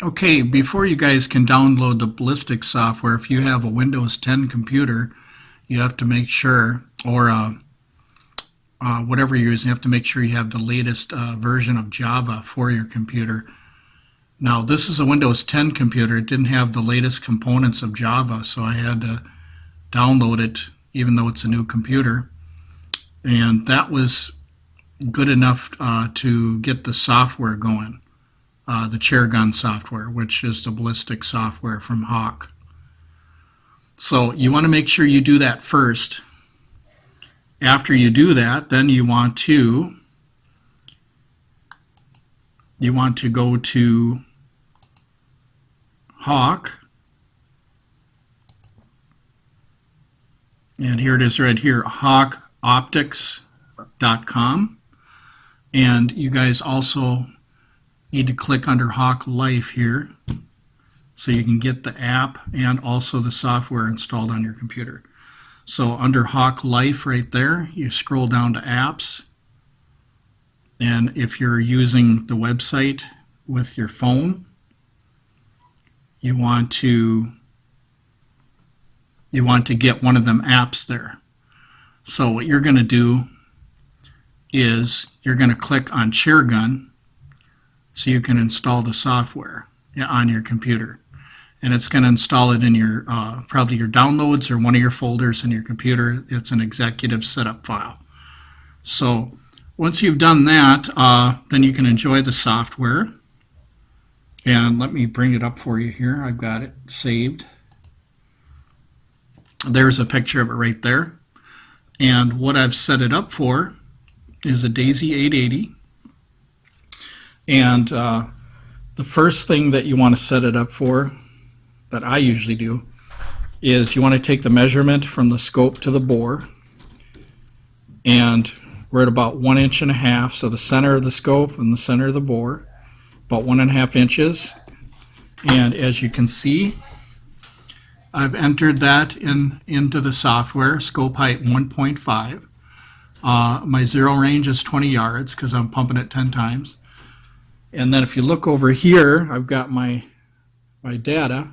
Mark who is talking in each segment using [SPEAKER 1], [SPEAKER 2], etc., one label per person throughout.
[SPEAKER 1] Okay, before you guys can download the ballistics software, if you have a Windows 10 computer, you have to make sure, or whatever you're using, you have to make sure you have the latest version of Java for your computer. Now, this is a Windows 10 computer. It didn't have the latest components of Java, so I had to download it, even though it's a new computer. And that was good enough to get the software going. The chair gun software, which is the ballistic software from Hawke. So you want to make sure you do that first. After you do that, then you want to go to Hawke, and here it is right here, hawkeoptics.com, and you guys also need to click under Hawke Life here so you can get the app and also the software installed on your computer. So under Hawke Life right there, you scroll down to apps, and if you're using the website with your phone, you want to get one of them apps there. So what you're going to do is you're going to click on chair gun so you can install the software on your computer. And it's going to install it in your probably your downloads or one of your folders in your computer. It's an executive setup file. So once you've done that, then you can enjoy the software. And let me bring it up for you here. I've got it saved. There's a picture of it right there. And what I've set it up for is a Daisy 880. And the first thing that you want to set it up for, that I usually do, is you want to take the measurement from the scope to the bore, and we're at about 1.5 inches, so the center of the scope and the center of the bore, about 1.5 inches. And as you can see, I've entered that into the software, scope height 1.5. My zero range is 20 yards because I'm pumping it 10 times. And then if you look over here, I've got my data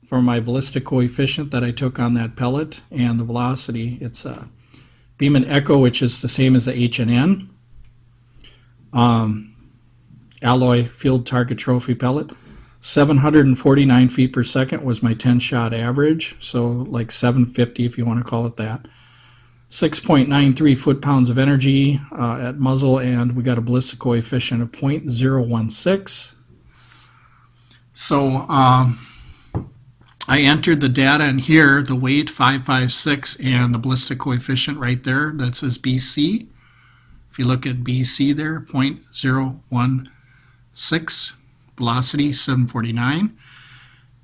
[SPEAKER 1] for my ballistic coefficient that I took on that pellet and the velocity. It's a Beeman Echo, which is the same as the H&N. Alloy Field Target Trophy pellet. 749 feet per second was my 10-shot average, so like 750 if you want to call it that. 6.93 foot-pounds of energy at muzzle, and we got a ballistic coefficient of 0.016. So I entered the data in here, the weight 556 and the ballistic coefficient right there that says BC. If you look at BC there, 0.016, velocity 749.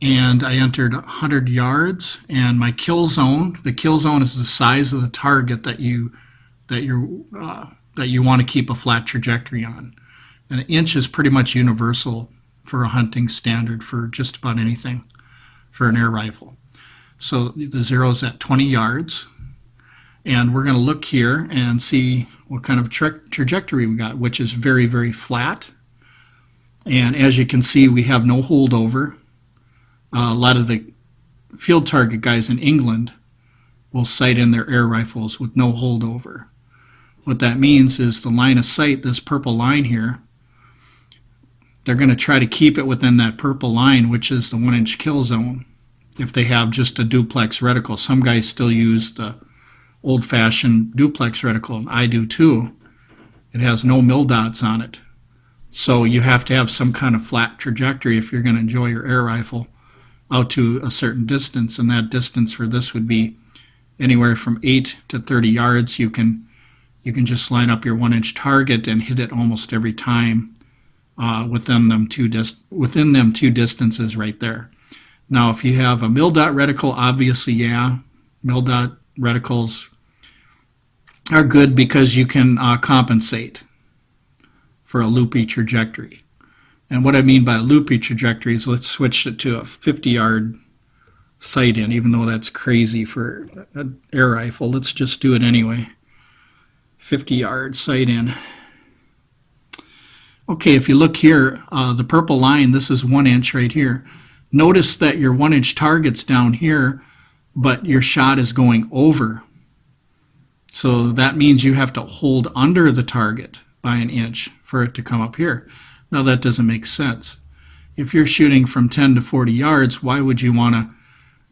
[SPEAKER 1] And I entered 100 yards, and my kill zone. The kill zone is the size of the target that you want to keep a flat trajectory on. And an inch is pretty much universal for a hunting standard for just about anything for an air rifle. So the zero is at 20 yards, and we're going to look here and see what kind of trajectory we got, which is very, very flat. And as you can see, we have no holdover. A lot of the field target guys in England will sight in their air rifles with no holdover. What that means is the line of sight, this purple line here, they're going to try to keep it within that purple line, which is the 1-inch kill zone, if they have just a duplex reticle. Some guys still use the old-fashioned duplex reticle, and I do too. It has no mil dots on it. So you have to have some kind of flat trajectory if you're going to enjoy your air rifle out to a certain distance, and that distance for this would be anywhere from 8 to 30 yards. You can just line up your 1-inch target and hit it almost every time within them two distances right there. Now, if you have a mil dot reticle, obviously, yeah, mil dot reticles are good because you can compensate for a loopy trajectory. And what I mean by a loopy trajectory is, let's switch it to a 50-yard sight in, even though that's crazy for an air rifle. Let's just do it anyway. 50-yard sight in. Okay, if you look here, the purple line, this is 1 inch right here. Notice that your 1 inch target's down here, but your shot is going over. So that means you have to hold under the target by 1 inch for it to come up here. Now that doesn't make sense. If you're shooting from 10 to 40 yards, why would you want to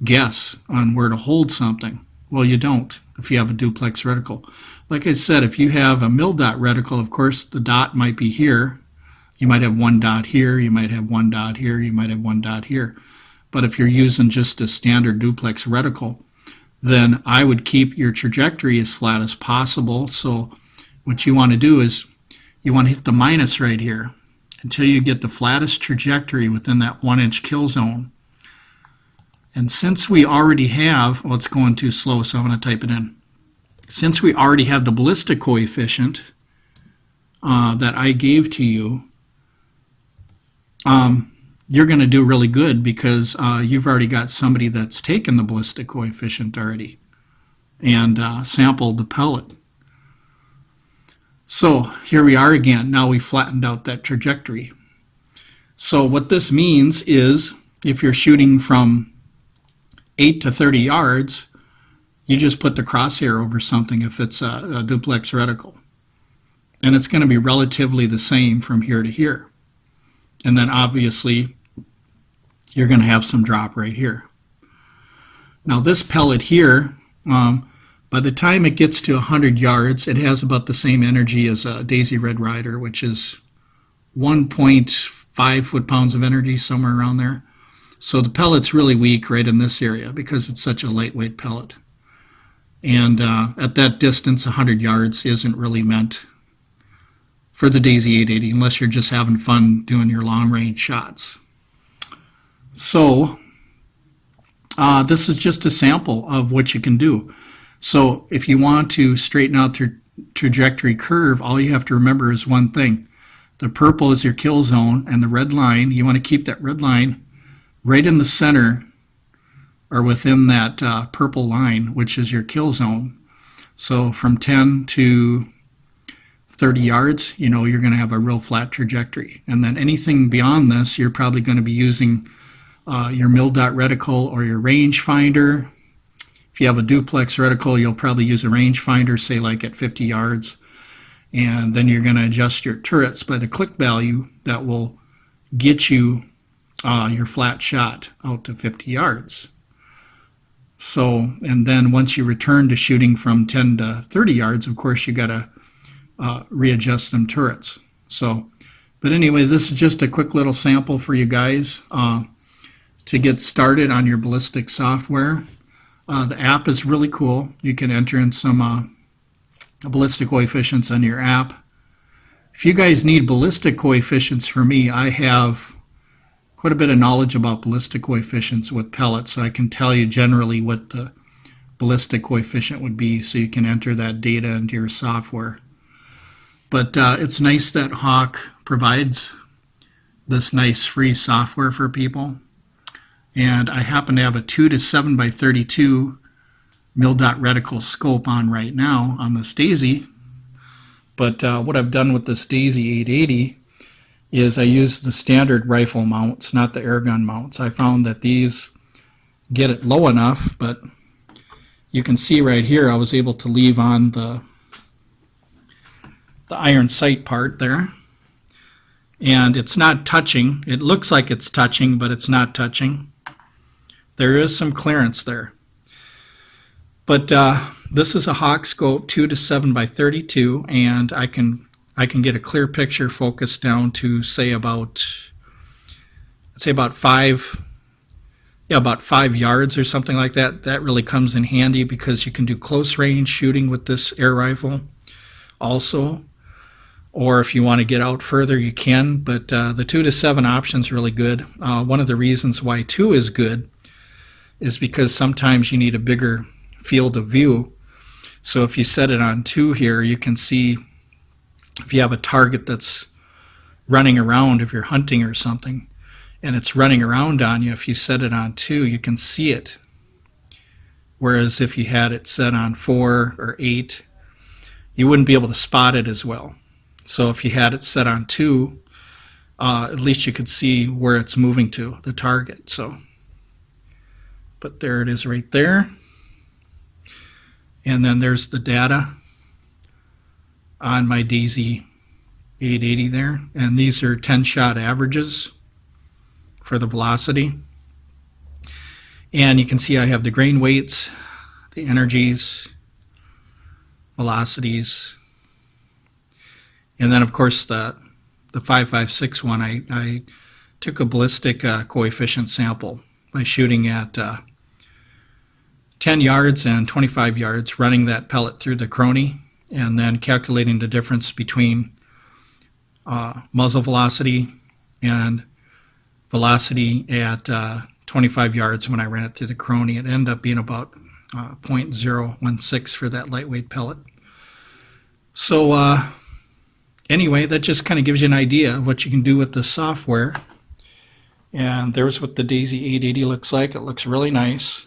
[SPEAKER 1] guess on where to hold something? Well, you don't if you have a duplex reticle. Like I said, if you have a mil dot reticle, of course the dot might be here. You might have 1 dot here, you might have 1 dot here, you might have 1 dot here. But if you're using just a standard duplex reticle, then I would keep your trajectory as flat as possible. So what you want to do is you want to hit the minus right here until you get the flattest trajectory within that 1 inch kill zone. And since we already have, well, it's going too slow, so I'm going to type it in. Since we already have the ballistic coefficient that I gave to you, you're going to do really good because you've already got somebody that's taken the ballistic coefficient already and sampled the pellet. So here we are again. Now we flattened out that trajectory. So what this means is if you're shooting from 8 to 30 yards, you just put the crosshair over something if it's a duplex reticle. And it's going to be relatively the same from here to here. And then obviously you're going to have some drop right here. Now this pellet here, by the time it gets to 100 yards, it has about the same energy as a Daisy Red Ryder, which is 1.5 foot-pounds of energy, somewhere around there. So the pellet's really weak right in this area because it's such a lightweight pellet. And at that distance, 100 yards isn't really meant for the Daisy 880 unless you're just having fun doing your long-range shots. So this is just a sample of what you can do. So if you want to straighten out your trajectory curve, all you have to remember is one thing. The purple is your kill zone, and the red line, you want to keep that red line right in the center or within that purple line, which is your kill zone. So from 10 to 30 yards, you know, you're going to have a real flat trajectory. And then anything beyond this, you're probably going to be using your mil dot reticle or your rangefinder. If you have a duplex reticle, you'll probably use a rangefinder, say like at 50 yards. And then you're going to adjust your turrets by the click value that will get you your flat shot out to 50 yards. So, and then once you return to shooting from 10 to 30 yards, of course, you got to readjust them turrets. So, but anyway, this is just a quick little sample for you guys to get started on your ballistic software. The app is really cool. You can enter in some ballistic coefficients on your app. If you guys need ballistic coefficients for me, I have quite a bit of knowledge about ballistic coefficients with pellets, so I can tell you generally what the ballistic coefficient would be so you can enter that data into your software. But it's nice that Hawke provides this nice free software for people. And I happen to have a 2 to 7 by 32 mil dot reticle scope on right now on this Daisy. But what I've done with this Daisy 880 is I use the standard rifle mounts, not the airgun mounts. I found that these get it low enough, but you can see right here I was able to leave on the iron sight part there. And it's not touching. It looks like it's touching, but it's not touching. There is some clearance there. But this is a Hawke scope 2 to 7 by 32, and I can get a clear picture focused down to say about 5 yards or something like that. That really comes in handy because you can do close range shooting with this air rifle also. Or if you want to get out further, you can, but the 2 to 7 option is really good. One of the reasons why 2 is good is because sometimes you need a bigger field of view. So if you set it on 2 here, you can see if you have a target that's running around, if you're hunting or something, and it's running around on you, if you set it on 2, you can see it. Whereas if you had it set on 4 or 8, you wouldn't be able to spot it as well. So if you had it set on 2, at least you could see where it's moving to, the target. So, but there it is right there. And then there's the data on my DZ 880 there. And these are 10-shot averages for the velocity. And you can see I have the grain weights, the energies, velocities, and then of course the 556 one, I took a ballistic coefficient sample by shooting at 10 yards and 25 yards, running that pellet through the chrony, and then calculating the difference between muzzle velocity and velocity at 25 yards when I ran it through the chrony. It ended up being about 0.016 for that lightweight pellet. So anyway, that just kind of gives you an idea of what you can do with the software. And there's what the Daisy 880 looks like. It looks really nice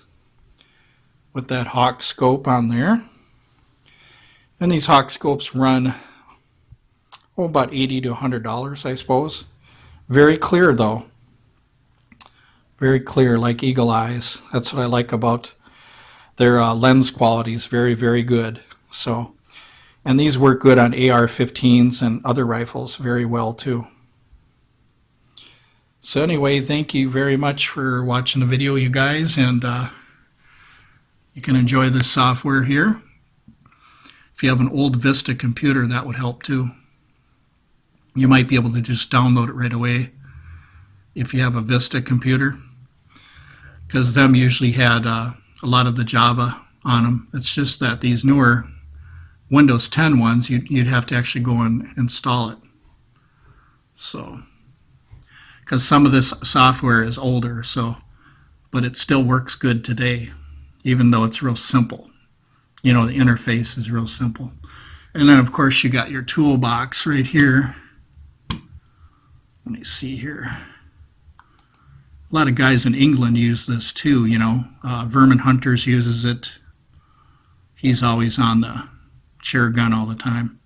[SPEAKER 1] with that hawke scope on there. And these hawke scopes run about $80 to $100, I suppose. Very clear though. Very clear, like eagle eyes. That's what I like about their lens quality. Is very, very good. So, and these work good on AR-15s and other rifles very well too. So anyway, thank you very much for watching the video, you guys, and you can enjoy this software here. If you have an old Vista computer, that would help too. You might be able to just download it right away if you have a Vista computer, because them usually had a lot of the Java on them. It's just that these newer Windows 10 ones, you'd have to actually go and install it. So, because some of this software is older, so, but it still works good today, even though it's real simple. You know, the interface is real simple. And then of course you got your toolbox right here. Let me see here. A lot of guys in England use this too, you know. Vermin Hunters uses it. He's always on the chair gun all the time.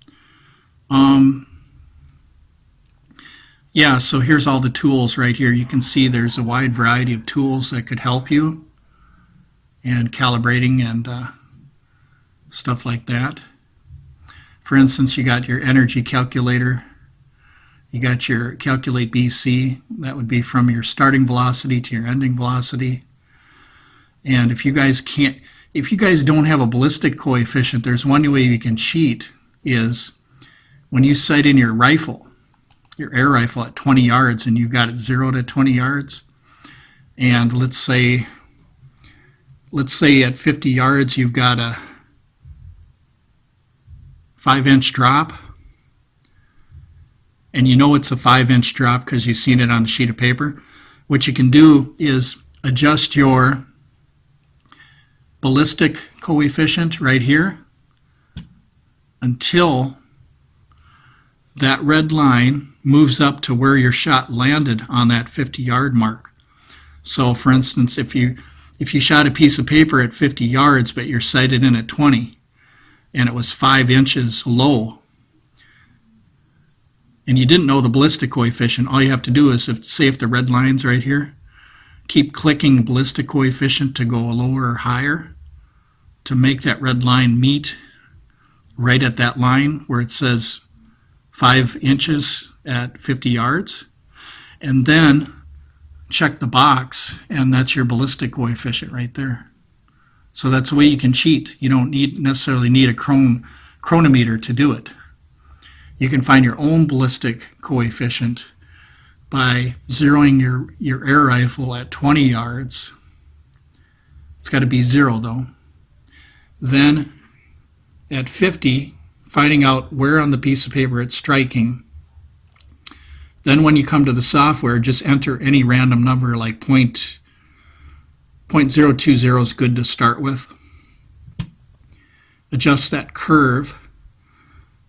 [SPEAKER 1] Yeah, so here's all the tools right here. You can see there's a wide variety of tools that could help you, and calibrating and stuff like that. For instance, you got your energy calculator. You got your calculate BC. That would be from your starting velocity to your ending velocity. And if you guys don't have a ballistic coefficient, there's one way you can cheat is when you sight in your rifle, your air rifle at 20 yards, and you got it 0 to 20 yards, and let's say at 50 yards you've got a 5-inch drop, and you know it's a 5-inch drop because you've seen it on a sheet of paper. What you can do is adjust your ballistic coefficient right here until that red line moves up to where your shot landed on that 50-yard mark. So for instance, if you shot a piece of paper at 50 yards but you're sighted in at 20 and it was 5 inches low, and you didn't know the ballistic coefficient, all you have to do is, if the red line's right here, keep clicking ballistic coefficient to go lower or higher to make that red line meet right at that line where it says 5 inches at 50 yards, and then check the box, and that's your ballistic coefficient right there. So that's the way you can cheat. You don't necessarily need a chronometer to do it. You can find your own ballistic coefficient by zeroing your air rifle at 20 yards. It's got to be 0 though. Then at 50, finding out where on the piece of paper it's striking. Then when you come to the software, just enter any random number like 0.020 is good to start with. Adjust that curve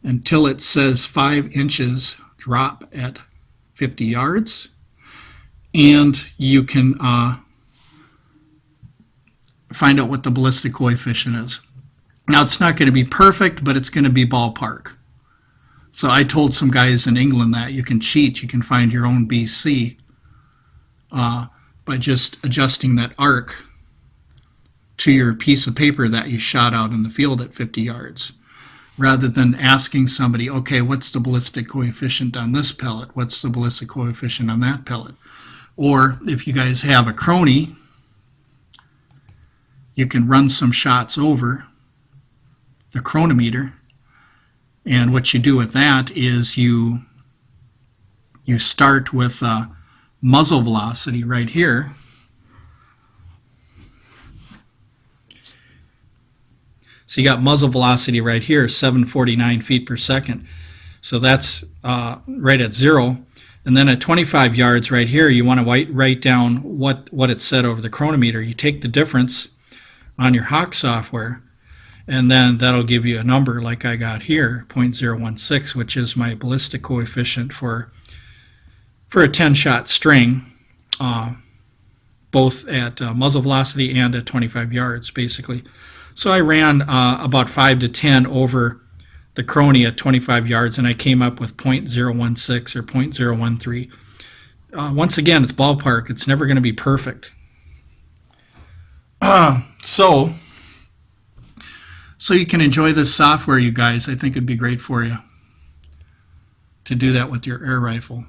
[SPEAKER 1] until it says 5 inches drop at 50 yards, and you can find out what the ballistic coefficient is. Now it's not going to be perfect, but it's going to be ballpark. So I told some guys in England that you can cheat, you can find your own BC by just adjusting that arc to your piece of paper that you shot out in the field at 50 yards. Rather than asking somebody, okay, what's the ballistic coefficient on this pellet? What's the ballistic coefficient on that pellet? Or if you guys have a crony, you can run some shots over the chronometer. And what you do with that is you start with muzzle velocity right here. So you got muzzle velocity right here, 749 feet per second. So that's right at 0. And then at 25 yards right here, you want to write down what it said over the chronometer. You take the difference on your hawke software, and then that'll give you a number like I got here, 0.016, which is my ballistic coefficient for a 10-shot string, both at muzzle velocity and at 25 yards, basically. So I ran about 5 to 10 over the crony at 25 yards, and I came up with 0.016 or 0.013. Once again, it's ballpark. It's never going to be perfect. So you can enjoy this software, you guys. I think it'd be great for you to do that with your air rifle.